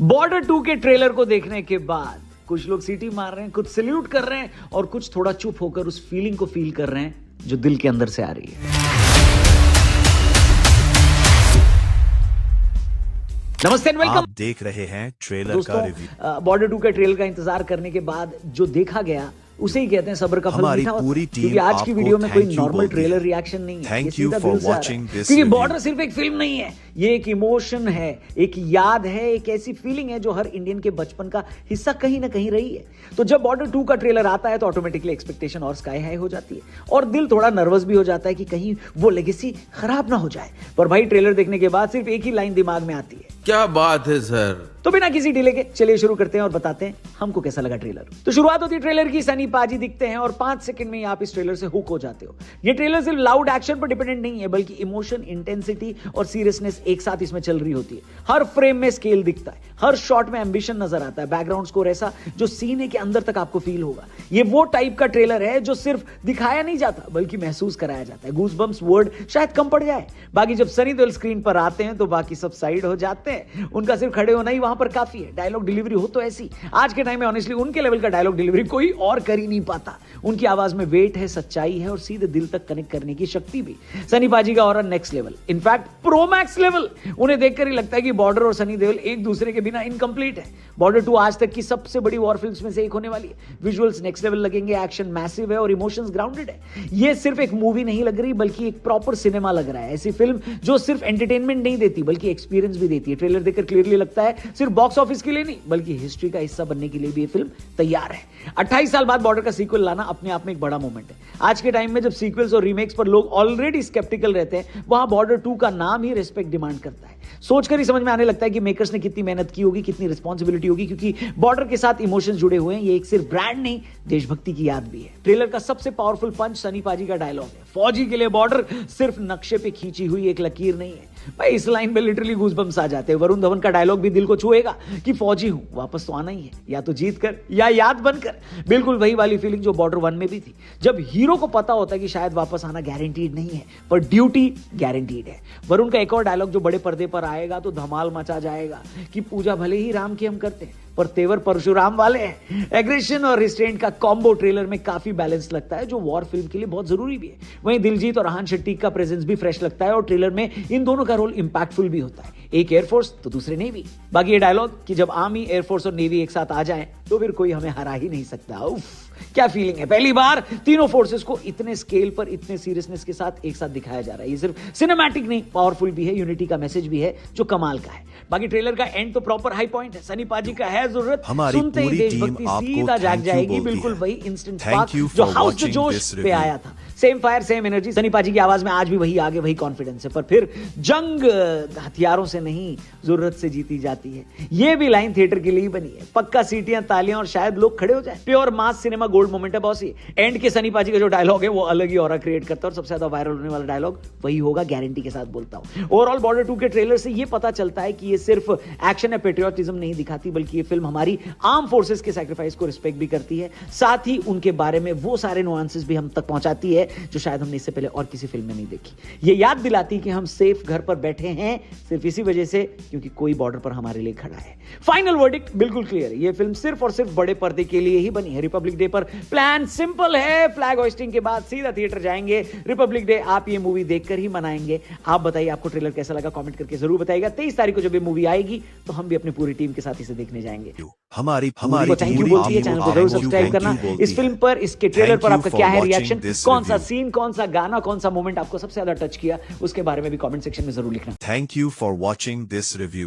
Border 2 के trailer को देखने के बाद कुछ लोग सीटी मार रहे हैं, कुछ सैल्यूट कर रहे हैं और कुछ थोड़ा चुप होकर उस फीलिंग को फील कर रहे हैं जो दिल के अंदर से आ रही है। नमस्ते एंड वेलकम। आप देख रहे हैं ट्रेलर का रिव्यू। बॉर्डर 2 के ट्रेलर का इंतजार करने के बाद जो देखा गया उसे ही कहते हैं सब्र का फल मीठा होता है। क्योंकि आज की वीडियो में कोई नॉर्मल ट्रेलर रिएक्शन नहीं है। Thank you for watching this. क्योंकि बॉर्डर सिर्फ एक फिल्म नहीं है, ये एक इमोशन है, एक याद है, एक ऐसी फीलिंग है जो हर इंडियन के बचपन का हिस्सा कहीं ना कहीं रही है। तो जब बॉर्डर 2 का ट्रेलर आता है तो ऑटोमेटिकली एक्सपेक्टेशन और स्काई हाई हो जाती है और दिल थोड़ा नर्वस भी हो जाता है कि कहीं वो लेगेसी खराब ना हो जाए। पर भाई ट्रेलर देखने के बाद सिर्फ एक ही लाइन दिमाग में आती है, क्या बात है सर। तो बिना किसी डिले के चलिए शुरू करते हैं और बताते हैं हमको कैसा लगा ट्रेलर। तो शुरुआत होती है ट्रेलर की, सनी पाजी दिखते हैं और 5 सेकंड में ही आप इस ट्रेलर से हुक हो जाते हो। ये ट्रेलर सिर्फ लाउड एक्शन पर डिपेंडेंट नहीं है, बल्कि इमोशन, इंटेंसिटी और सीरियसनेस एक साथ इसमें चल रही होती है। हर फ्रेम में स्केल दिखता है, हर शॉट में एम्बिशन नजर आता है, बैकग्राउंड स्कोर ऐसा जो सीने के अंदर तक आपको फील होगा। ये वो टाइप का ट्रेलर है जो सिर्फ दिखाया नहीं जाता बल्कि महसूस कराया जाता है। गूज़बम्प्स वर्ड शायद कम पड़ जाए, बाकी जब सनी देओल स्क्रीन पर आते हैं तो बाकी सब साइड हो जाते हैं। उनका सिर्फ खड़े होना ही वहां पर काफी है। डायलॉग डिलीवरी हो तो ऐसी, आज के टाइम में ऑनेस्टली उनके लेवल का डायलॉग डिलीवरी कोई और कर ही नहीं पाता। उनकी आवाज में वेट है, सच्चाई है और सीधे दिल तक कनेक्ट करने की शक्ति भी। सनी पाजी का aura next level, in fact pro max level. उन्हें देखकर ही लगता है कि बॉर्डर और सनी देओल एक दूसरे के बिना इनकम्प्लीट है। बॉर्डर 2 आज तक की सबसे बड़ी वॉर फिल्म्स में से एक होने वाली है। विजुअल्स नेक्स्ट लेवल लगेंगे, एक्शन मैसिव है और इमोशंस ग्राउंडेड है। ये सिर्फ एक मूवी नहीं लग रही बल्कि एक प्रॉपर सिनेमा लग रहा है। ऐसी फिल्म जो सिर्फ एंटरटेनमेंट नहीं देती बल्कि एक्सपीरियंस भी देती है। ट्रेलर देखकर क्लियरली लगता है सिर्फ बॉक्स ऑफिस के लिए नहीं बल्कि हिस्ट्री का हिस्सा बनने के लिए भी ये फिल्म तैयार है। 28 साल बाद बॉर्डर का सीक्वल लाना अपने आप में एक बड़ा मोमेंट है। आज के टाइम में जब सीक्वल्स और रीमेक्स पर लोग ऑलरेडी स्केप्टिकल रहते हैं, वहां बॉर्डर 2 का नाम ही रिस्पेक्ट डिमांड करता है। सोचकर ही समझ में आने लगता है कि मेकर्स ने कितनी मेहनत की होगी, कितनी रिस्पॉन्सिबिलिटी होगी, क्योंकि बॉर्डर के साथ इमोशंस जुड़े हुए हैं। ये एक सिर्फ ब्रांड नहीं, देशभक्ति की याद भी है। ट्रेलर का सबसे पावरफुल पंच सनी पाजी का डायलॉग है, फौजी के लिए बॉर्डर सिर्फ नक्शे पे खींची हुई एक लकीर नहीं है। भाई इस लाइन में लिटरली गूज़बम्प्स आ जाते हैं। वरुण धवन का डायलॉग भी दिल को छुएगा कि फौजी हूं, वापस तो आना ही है, या तो जीत कर या याद बनकर। बिल्कुल वही वाली फीलिंग जो बॉर्डर 1 में भी थी, जब हीरो को पता होता है कि शायद वापस आना गारंटीड नहीं है पर ड्यूटी गारंटीड है। वरुण का एक और डायलॉग जो बड़े पर्दे पर आएगा तो धमाल मचा जाएगा कि पूजा भले ही राम की हम करते हैं पर तेवर परशुराम वाले हैं। एग्रेशन और रिस्ट्रेंट का कॉम्बो ट्रेलर में काफी बैलेंस लगता है जो वॉर फिल्म के लिए बहुत जरूरी भी है। वहीं दिलजीत और आहान शेट्टी का प्रेजेंस भी फ्रेश लगता है और ट्रेलर में इन दोनों का रोल इंपैक्टफुल भी होता है। एक एयरफोर्स तो दूसरे नेवी। बाकी ये डायलॉग कि जब आर्मी, एयरफोर्स और नेवी एक साथ आ जाएं तो फिर कोई हमें हरा ही नहीं सकता। उफ, क्या फीलिंग है। पहली बार तीनों फोर्सेस को इतने स्केल पर, इतने सीरियसनेस के साथ एक साथ दिखाया जा रहा है। ये सिर्फ सिनेमैटिक नहीं, पावरफुल भी है, यूनिटी का मैसेज भी है जो कमाल का है। बाकी ट्रेलर का एंड तो प्रॉपर हाई पॉइंट है। सनी पाजी का है जरूरत, सुनते ही देशभक्ति सीधा जाग जाएगी। बिल्कुल वही इंस्टेंट स्पार्क जो हाउस द जोश पे आया था। Same fire same energy. Sunny पाजी की आवाज में आज भी वही आगे वही कॉन्फिडेंस है। पर फिर जंग हथियारों से नहीं, जरूरत से जीती जाती है। ये भी लाइन थिएटर के लिए ही बनी है। पक्का सीटियां, तालियां और शायद लोग खड़े हो जाए। प्योर मास सिनेमा गोल्ड मोमेंट है बॉस। एंड के सनी पाजी का जो डायलॉग है वो अलग ही ऑरा क्रिएट करता है और सबसे ज्यादा वायरल होने वाला डायलॉग वही होगा, गारंटी के साथ बोलता हूं। ओवरऑल बॉर्डर 2 के ट्रेलर से ये पता चलता है कि ये सिर्फ एक्शन या पेट्रियोटिज्म नहीं दिखाती बल्कि ये फिल्म हमारी आर्म फोर्सेस के सैक्रिफाइस को रिस्पेक्ट भी करती है। साथ ही उनके बारे में वो सारे नुआंसेस भी हम तक पहुंचाती है जो शायद हमने इससे पहले और किसी फिल्म में नहीं देखी। ये याद दिलाती कि हम सेफ घर पर बैठे हैं सिर्फ इसी वजह से क्योंकि कोई बॉर्डर पर हमारे लिए खड़ा है। फाइनल वर्डिक्ट बिल्कुल क्लियर है, ये फिल्म सिर्फ और सिर्फ बड़े पर्दे के लिए ही बनी है। रिपब्लिक डे पर प्लान सिंपल है, फ्लैग होस्टिंग के बाद सीधा थिएटर जाएंगे। रिपब्लिक डे आप ये मूवी देखकर ही मनाएंगे। आप बताइए आपको ट्रेलर कैसा लगा, कमेंट करके जरूर बताइएगा। 23 तारीख को जब ये मूवी आएगी तो हम भी अपनी पूरी टीम के साथ इसे देखने जाएंगे। हमारी थैंक यू बोलती है, चैनल को जरूर सब्सक्राइब करना। इस फिल्म पर, इसके ट्रेलर पर आपका क्या है रिएक्शन, कौन सा सीन, कौन सा गाना, कौन सा मोमेंट आपको सबसे ज्यादा टच किया, उसके बारे में भी कमेंट सेक्शन में जरूर लिखना। Thank you for watching this review.